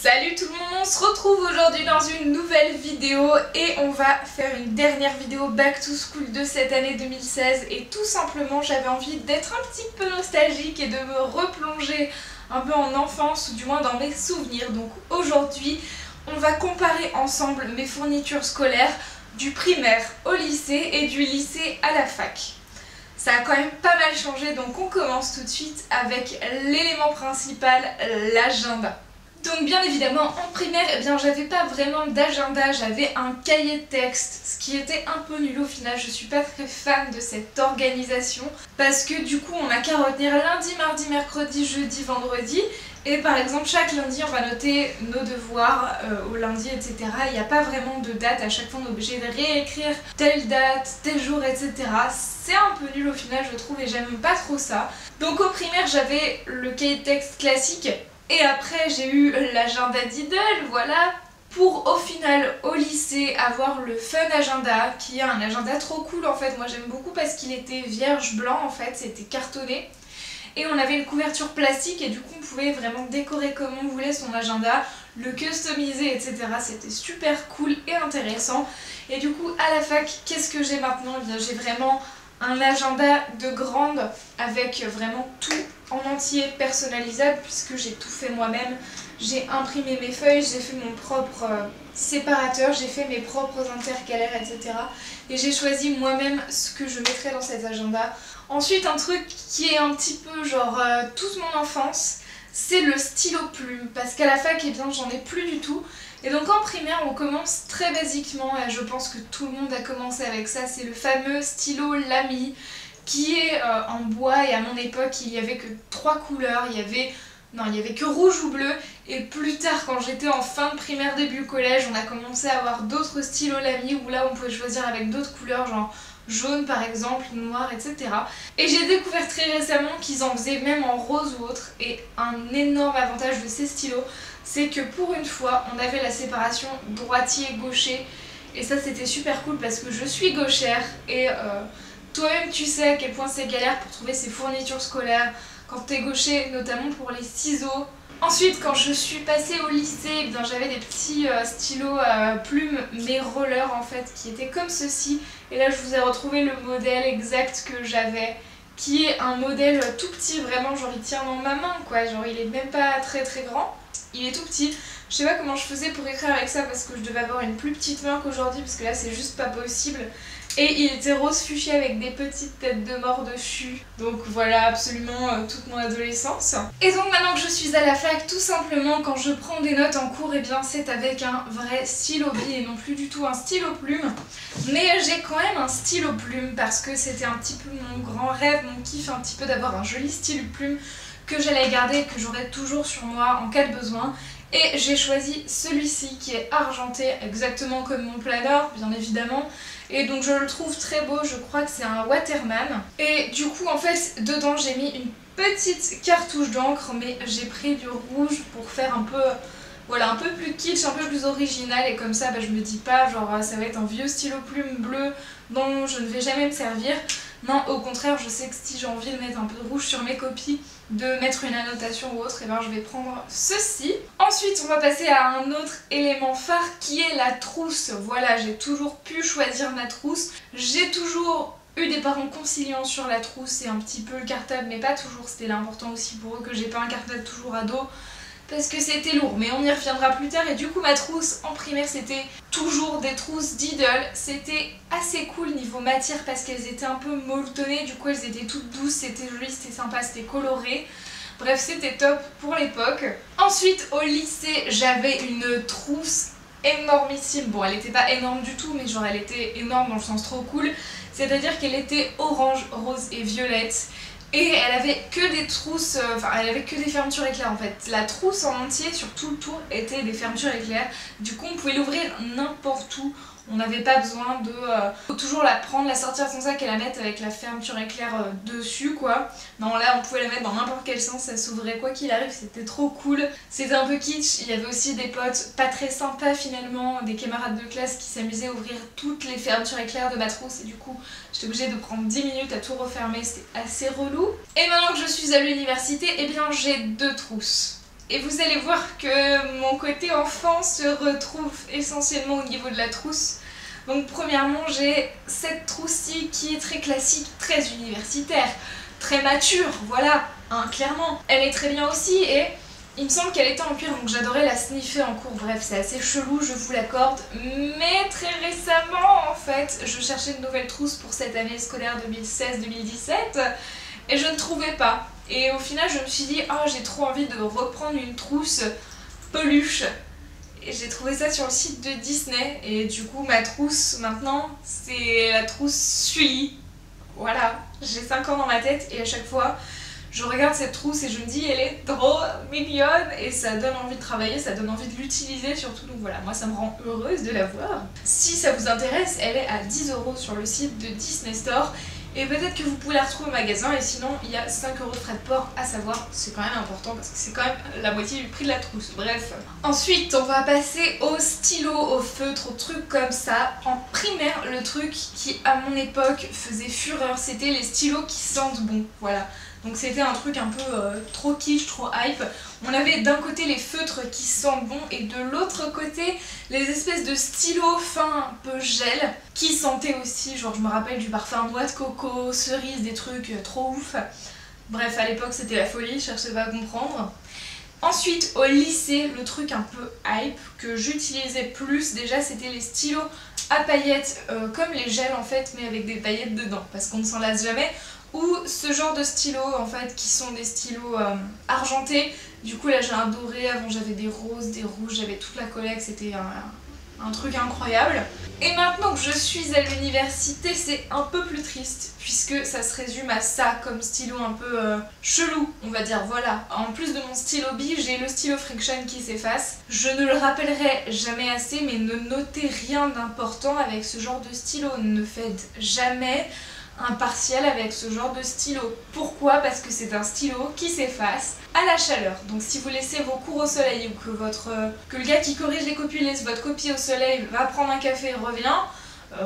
Salut tout le monde, on se retrouve aujourd'hui dans une nouvelle vidéo et on va faire une dernière vidéo Back to School de cette année 2016 et tout simplement j'avais envie d'être un petit peu nostalgique et de me replonger un peu en enfance ou du moins dans mes souvenirs. Donc aujourd'hui on va comparer ensemble mes fournitures scolaires du primaire au lycée et du lycée à la fac. Ça a quand même pas mal changé, donc on commence tout de suite avec l'élément principal, l'agenda. Donc bien évidemment en primaire, j'avais pas vraiment d'agenda, j'avais un cahier de texte, ce qui était un peu nul au final. Je suis pas très fan de cette organisation parce que du coup on n'a qu'à retenir lundi, mardi, mercredi, jeudi, vendredi. Et par exemple chaque lundi on va noter nos devoirs au lundi, etc. Il n'y a pas vraiment de date, à chaque fois on est obligé de réécrire telle date, tel jour, etc. C'est un peu nul au final je trouve et j'aime pas trop ça. Donc au primaire j'avais le cahier de texte classique. Et après j'ai eu l'agenda Diddle, voilà, pour au final au lycée avoir le fun agenda, qui est un agenda trop cool en fait, moi j'aime beaucoup parce qu'il était vierge blanc en fait, c'était cartonné. Et on avait une couverture plastique et du coup on pouvait vraiment décorer comme on voulait son agenda, le customiser, etc. C'était super cool et intéressant. Et du coup à la fac, qu'est-ce que j'ai maintenant? Eh bien j'ai vraiment un agenda de grande avec vraiment tout en entier personnalisable puisque j'ai tout fait moi-même. J'ai imprimé mes feuilles, j'ai fait mon propre séparateur, j'ai fait mes propres intercalaires, etc. Et j'ai choisi moi-même ce que je mettrais dans cet agenda. Ensuite, un truc qui est un petit peu genre toute mon enfance, c'est le stylo plume. Parce qu'à la fac, j'en ai plus du tout. Et donc en primaire, on commence très basiquement, et je pense que tout le monde a commencé avec ça, c'est le fameux stylo Lamy, qui est en bois, et à mon époque, il n'y avait que 3 couleurs, il y avait que rouge ou bleu, et plus tard, quand j'étais en fin de primaire, début collège, on a commencé à avoir d'autres stylos Lamy, où là on pouvait choisir avec d'autres couleurs, genre jaune par exemple, noir, etc. Et j'ai découvert très récemment qu'ils en faisaient même en rose ou autre, et un énorme avantage de ces stylos, c'est que pour une fois, on avait la séparation droitier-gaucher, et ça c'était super cool parce que je suis gauchère, et toi-même tu sais à quel point c'est galère pour trouver ses fournitures scolaires quand t'es gaucher, notamment pour les ciseaux. Ensuite, quand je suis passée au lycée, j'avais des petits stylos plumes, mais rollers en fait, qui étaient comme ceci. Et là, je vous ai retrouvé le modèle exact que j'avais, qui est un modèle tout petit, vraiment, genre il tient dans ma main, quoi. Genre il est même pas très très grand, il est tout petit. Je sais pas comment je faisais pour écrire avec ça parce que je devais avoir une plus petite main qu'aujourd'hui, parce que là c'est juste pas possible. Et il était rose fuchsia avec des petites têtes de mort dessus. Donc voilà, absolument toute mon adolescence. Et donc maintenant que je suis à la fac, tout simplement quand je prends des notes en cours, c'est avec un vrai stylo bille et non plus du tout un stylo plume. Mais j'ai quand même un stylo plume parce que c'était un petit peu mon grand rêve, mon kiff un petit peu d'avoir un joli stylo plume que j'allais garder et que j'aurais toujours sur moi en cas de besoin. Et j'ai choisi celui-ci qui est argenté exactement comme mon planeur, bien évidemment. Et donc je le trouve très beau, je crois que c'est un Waterman. Et du coup en fait dedans j'ai mis une petite cartouche d'encre, mais j'ai pris du rouge pour faire un peu, voilà, un peu plus kitsch, un peu plus original. Et comme ça je me dis pas genre ça va être un vieux stylo plume bleu dont je ne vais jamais me servir. Non, au contraire, je sais que si j'ai envie de mettre un peu de rouge sur mes copies, de mettre une annotation ou autre, je vais prendre ceci. Ensuite, on va passer à un autre élément phare qui est la trousse. Voilà, j'ai toujours pu choisir ma trousse. J'ai toujours eu des parents conciliants sur la trousse et un petit peu le cartable, mais pas toujours. C'était l'important aussi pour eux que j'ai pas un cartable toujours à dos, parce que c'était lourd, mais on y reviendra plus tard. Et du coup ma trousse en primaire c'était toujours des trousses Diddle. C'était assez cool niveau matière parce qu'elles étaient un peu molletonnées, du coup elles étaient toutes douces, c'était joli, c'était sympa, c'était coloré. Bref, c'était top pour l'époque. Ensuite au lycée j'avais une trousse énormissime. Bon, elle était pas énorme du tout, mais genre elle était énorme dans le sens trop cool. C'est-à-dire qu'elle était orange, rose et violette. Et elle avait que des trousses, elle avait que des fermetures éclair en fait. La trousse en entier sur tout le tour était des fermetures éclair. Du coup on pouvait l'ouvrir n'importe où. On n'avait pas besoin de toujours la prendre, la sortir de son sac et la mettre avec la fermeture éclair dessus quoi. Non, là on pouvait la mettre dans n'importe quel sens, ça s'ouvrait quoi qu'il arrive, c'était trop cool. C'était un peu kitsch, il y avait aussi des potes pas très sympas finalement, des camarades de classe qui s'amusaient à ouvrir toutes les fermetures éclair de ma trousse et du coup j'étais obligée de prendre 10 minutes à tout refermer, c'était assez relou. Et maintenant que je suis à l'université, j'ai 2 trousses. et vous allez voir que mon côté enfant se retrouve essentiellement au niveau de la trousse. Donc premièrement, j'ai cette trousse-ci qui est très classique, très universitaire, très mature, voilà, hein, clairement. Elle est très bien aussi et il me semble qu'elle était en cuir, donc j'adorais la sniffer en cours. Bref, c'est assez chelou, je vous l'accorde. Mais très récemment, en fait, je cherchais une nouvelle trousse pour cette année scolaire 2016-2017 et je ne trouvais pas. Et au final, je me suis dit, oh, j'ai trop envie de reprendre une trousse peluche. Et j'ai trouvé ça sur le site de Disney. Et du coup, ma trousse, maintenant, c'est la trousse Sully. Voilà, j'ai 5 ans dans ma tête et à chaque fois, je regarde cette trousse et je me dis, elle est trop mignonne. Et ça donne envie de travailler, ça donne envie de l'utiliser surtout. Donc voilà, moi ça me rend heureuse de la voir. Si ça vous intéresse, elle est à 10 € sur le site de Disney Store. Et peut-être que vous pouvez la retrouver au magasin et sinon il y a 5 € de frais de port à savoir, c'est quand même important parce que c'est quand même la moitié du prix de la trousse, bref. Ensuite on va passer au stylo, au feutre, aux trucs comme ça. En primaire, le truc qui à mon époque faisait fureur, c'était les stylos qui sentent bon, voilà. Donc c'était un truc un peu trop kitsch, trop hype. On avait d'un côté les feutres qui sentent bon et de l'autre côté les espèces de stylos fins un peu gel qui sentaient aussi, genre je me rappelle du parfum noix de coco, cerise, des trucs trop ouf. Bref, à l'époque c'était la folie, je cherchais pas à comprendre. Ensuite au lycée, le truc un peu hype que j'utilisais plus déjà, c'était les stylos à paillettes comme les gels en fait, mais avec des paillettes dedans parce qu'on ne s'en lasse jamais. Ou ce genre de stylos en fait qui sont des stylos argentés. Du coup là j'ai un doré, avant j'avais des roses, des rouges, j'avais toute la collecte, c'était un truc incroyable. Et maintenant que je suis à l'université, c'est un peu plus triste puisque ça se résume à ça comme stylo un peu chelou, on va dire, voilà. En plus de mon stylo bille, j'ai le stylo Friction qui s'efface. Je ne le rappellerai jamais assez, mais ne notez rien d'important avec ce genre de stylo, ne faites jamais un partiel avec ce genre de stylo. Pourquoi? Parce que c'est un stylo qui s'efface à la chaleur. Donc si vous laissez vos cours au soleil ou que le gars qui corrige les copies laisse votre copie au soleil, va prendre un café et revient,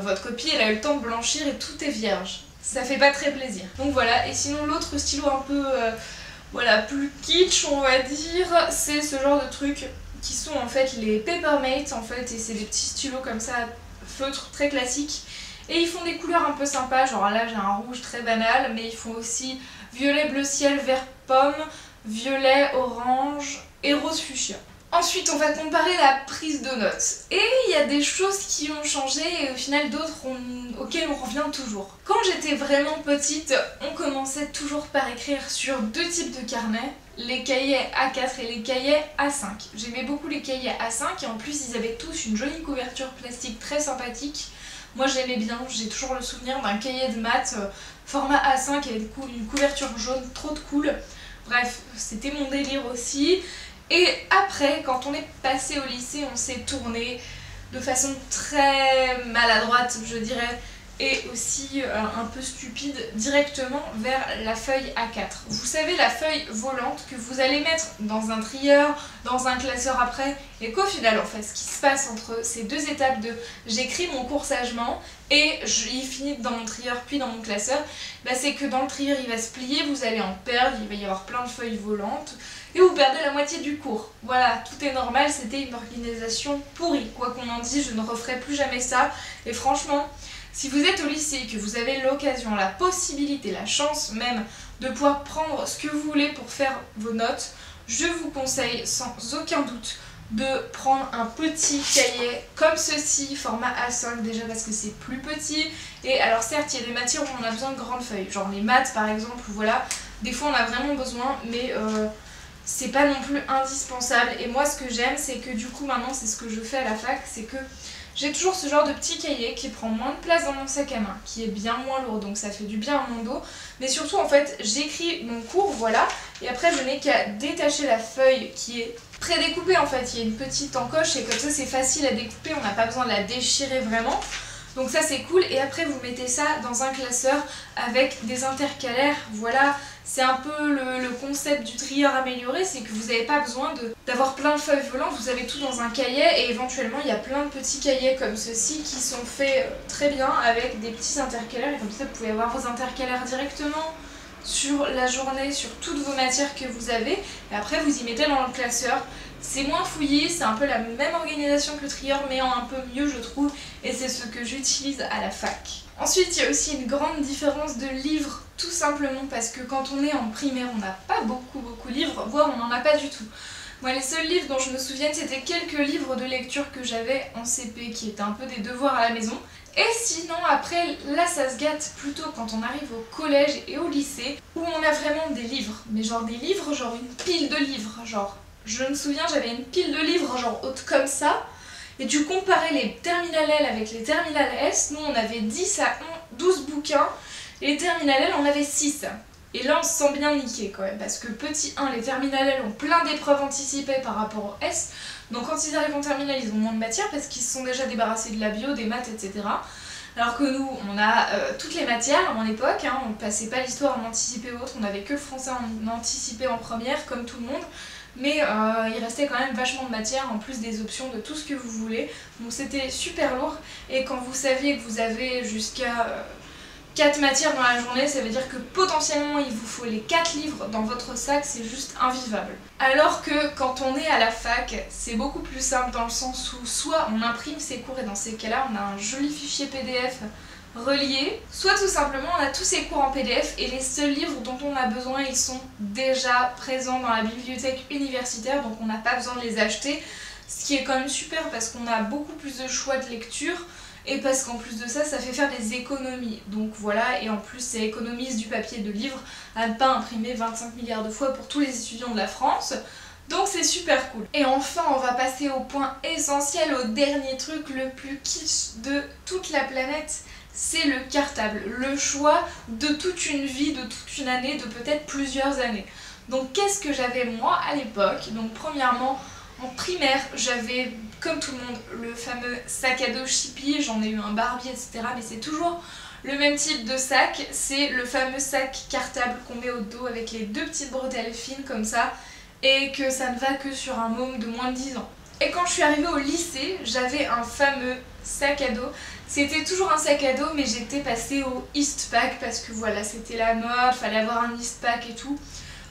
votre copie elle a eu le temps de blanchir et tout est vierge. Ça fait pas très plaisir. Donc voilà, et sinon l'autre stylo un peu voilà, plus kitsch on va dire, c'est ce genre de trucs qui sont en fait les Papermate en fait, et c'est des petits stylos comme ça, feutres très classiques. Et ils font des couleurs un peu sympas, genre là j'ai un rouge très banal, mais ils font aussi violet, bleu ciel, vert pomme, violet, orange et rose fuchsia. Ensuite on va comparer la prise de notes. Et il y a des choses qui ont changé et au final d'autres auxquelles on revient toujours. Quand j'étais vraiment petite, on commençait toujours par écrire sur deux types de carnets, les cahiers A4 et les cahiers A5. J'aimais beaucoup les cahiers A5 et en plus ils avaient tous une jolie couverture plastique très sympathique. Moi j'aimais bien, j'ai toujours le souvenir d'un cahier de maths format A5 avec une couverture jaune trop de cool. Bref, c'était mon délire aussi. Et après, quand on est passé au lycée, on s'est tourné de façon très maladroite, je dirais, et aussi un peu stupide, directement vers la feuille A4. Vous savez, la feuille volante que vous allez mettre dans un trieur, dans un classeur après, et qu'au final, en fait, ce qui se passe entre ces deux étapes de j'écris mon cours sagement et il finit dans mon trieur puis dans mon classeur, bah c'est que dans le trieur il va se plier, vous allez en perdre, il va y avoir plein de feuilles volantes et vous perdez la moitié du cours. Voilà, tout est normal, c'était une organisation pourrie. Quoi qu'on en dise, je ne referai plus jamais ça. Et franchement, si vous êtes au lycée et que vous avez l'occasion, la possibilité, la chance même de pouvoir prendre ce que vous voulez pour faire vos notes, je vous conseille sans aucun doute de prendre un petit cahier comme ceci, format A5 déjà parce que c'est plus petit. Et alors certes, il y a des matières où on a besoin de grandes feuilles, genre les maths par exemple, voilà, des fois on a vraiment besoin, mais c'est pas non plus indispensable. Et moi ce que j'aime, c'est que du coup maintenant c'est ce que je fais à la fac, c'est que j'ai toujours ce genre de petit cahier qui prend moins de place dans mon sac à main, qui est bien moins lourd, donc ça fait du bien à mon dos. Mais surtout en fait, j'écris mon cours, voilà, et après je n'ai qu'à détacher la feuille qui est prédécoupée en fait. Il y a une petite encoche et comme ça c'est facile à découper, on n'a pas besoin de la déchirer vraiment. Donc ça c'est cool, et après vous mettez ça dans un classeur avec des intercalaires, voilà. C'est un peu le concept du trieur amélioré, c'est que vous n'avez pas besoin d'avoir plein de feuilles volantes, vous avez tout dans un cahier et éventuellement il y a plein de petits cahiers comme ceci qui sont faits très bien avec des petits intercalaires et comme ça vous pouvez avoir vos intercalaires directement sur la journée, sur toutes vos matières que vous avez, et après vous y mettez dans le classeur. C'est moins fouillé, c'est un peu la même organisation que le trieur, mais en un peu mieux je trouve, et c'est ce que j'utilise à la fac. Ensuite, il y a aussi une grande différence de livres, tout simplement parce que quand on est en primaire, on n'a pas beaucoup de livres, voire on n'en a pas du tout. Moi, les seuls livres dont je me souviens, c'était quelques livres de lecture que j'avais en CP, qui étaient un peu des devoirs à la maison. Et sinon, après, là, ça se gâte plutôt quand on arrive au collège et au lycée, où on a vraiment des livres. Mais genre des livres, genre une pile de livres. Genre, je me souviens, j'avais une pile de livres, genre haute comme ça. Et tu comparais les terminales L avec les terminales S. Nous, on avait 10 à 12 bouquins. Et les terminales L, on avait 6. Et là, on se sent bien niqué quand même, parce que petit 1, les terminales L ont plein d'épreuves anticipées par rapport au S. Donc quand ils arrivent en terminale, ils ont moins de matière parce qu'ils se sont déjà débarrassés de la bio, des maths, etc. Alors que nous, on a toutes les matières à mon époque, hein, on ne passait pas l'histoire en anticipé ou autre, on n'avait que le français en anticipé en première, comme tout le monde. Mais il restait quand même vachement de matière en plus des options de tout ce que vous voulez. Donc c'était super lourd, et quand vous saviez que vous avez jusqu'à 4 matières dans la journée, ça veut dire que potentiellement il vous faut les 4 livres dans votre sac, c'est juste invivable. Alors que quand on est à la fac, c'est beaucoup plus simple dans le sens où soit on imprime ses cours et dans ces cas-là on a un joli fichier PDF relié, soit tout simplement on a tous ces cours en PDF et les seuls livres dont on a besoin ils sont déjà présents dans la bibliothèque universitaire, donc on n'a pas besoin de les acheter, ce qui est quand même super parce qu'on a beaucoup plus de choix de lecture. Et parce qu'en plus de ça, ça fait faire des économies. Donc voilà, et en plus ça économise du papier de livre à ne pas imprimer 25 milliards de fois pour tous les étudiants de la France. Donc c'est super cool. Et enfin, on va passer au point essentiel, au dernier truc le plus kitsch de toute la planète. C'est le cartable, le choix de toute une vie, de toute une année, de peut-être plusieurs années. Donc qu'est-ce que j'avais moi à l'époque? Donc premièrement, en primaire, j'avais, comme tout le monde, le fameux sac à dos Chippy, j'en ai eu un Barbie, etc. Mais c'est toujours le même type de sac, c'est le fameux sac cartable qu'on met au dos avec les deux petites bretelles fines comme ça, et que ça ne va que sur un môme de moins de 10 ans. Et quand je suis arrivée au lycée, j'avais un fameux sac à dos. C'était toujours un sac à dos, mais j'étais passée au Eastpak parce que voilà, c'était la mode, fallait avoir un Eastpak et tout.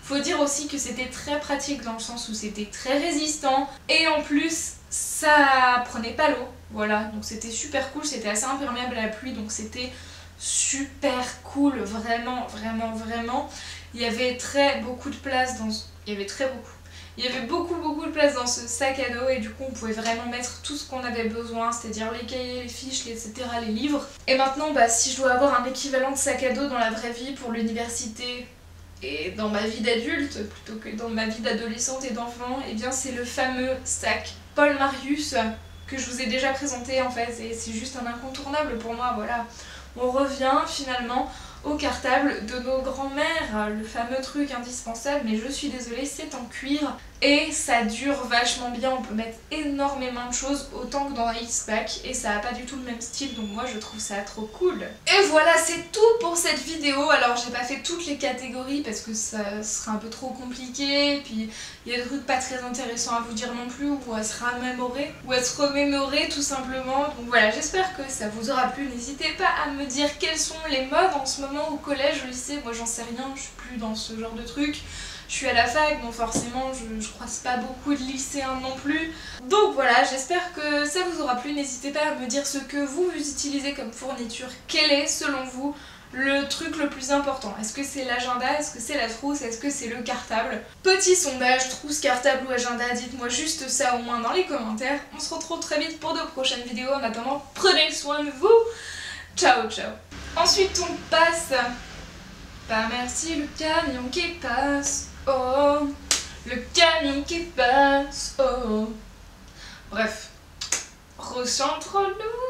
Faut dire aussi que c'était très pratique dans le sens où c'était très résistant et en plus ça prenait pas l'eau, voilà, donc c'était super cool, c'était assez imperméable à la pluie, donc c'était super cool, vraiment, vraiment, vraiment. Il y avait beaucoup de place dans ce... Il y avait beaucoup de place dans ce sac à dos et du coup on pouvait vraiment mettre tout ce qu'on avait besoin, c'est-à-dire les cahiers, les fiches, etc., les livres. Et maintenant, si je dois avoir un équivalent de sac à dos dans la vraie vie pour l'université, et dans ma vie d'adulte, plutôt que dans ma vie d'adolescente et d'enfant, et bien c'est le fameux sac Paul Marius que je vous ai déjà présenté en fait, et c'est juste un incontournable pour moi, voilà. On revient finalement au cartable de nos grands-mères, le fameux truc indispensable, mais je suis désolée, c'est en cuir et ça dure vachement bien, on peut mettre énormément de choses autant que dans un Eastpak et ça a pas du tout le même style, donc moi je trouve ça trop cool. Et voilà, c'est tout pour cette vidéo. Alors j'ai pas fait toutes les catégories parce que ça serait un peu trop compliqué, puis il y a des trucs pas très intéressants à vous dire non plus, ou à se remémorer tout simplement. Donc voilà, j'espère que ça vous aura plu. N'hésitez pas à me dire quelles sont les modes en ce moment au collège, au lycée. Moi j'en sais rien, je suis plus dans ce genre de truc. Je suis à la fac, donc forcément je croise pas beaucoup de lycéens non plus. Donc voilà, j'espère que ça vous aura plu. N'hésitez pas à me dire ce que vous utilisez comme fourniture. Quel est selon vous le truc le plus important? Est-ce que c'est l'agenda? Est-ce que c'est la trousse? Est-ce que c'est le cartable? Petit sondage, trousse, cartable ou agenda, dites-moi juste ça au moins dans les commentaires. On se retrouve très vite pour de prochaines vidéos. En attendant, prenez soin de vous. Ciao ciao. Ensuite on passe... Pas merci le camion qui passe, oh, le camion qui passe, oh. Bref, recentre-nous.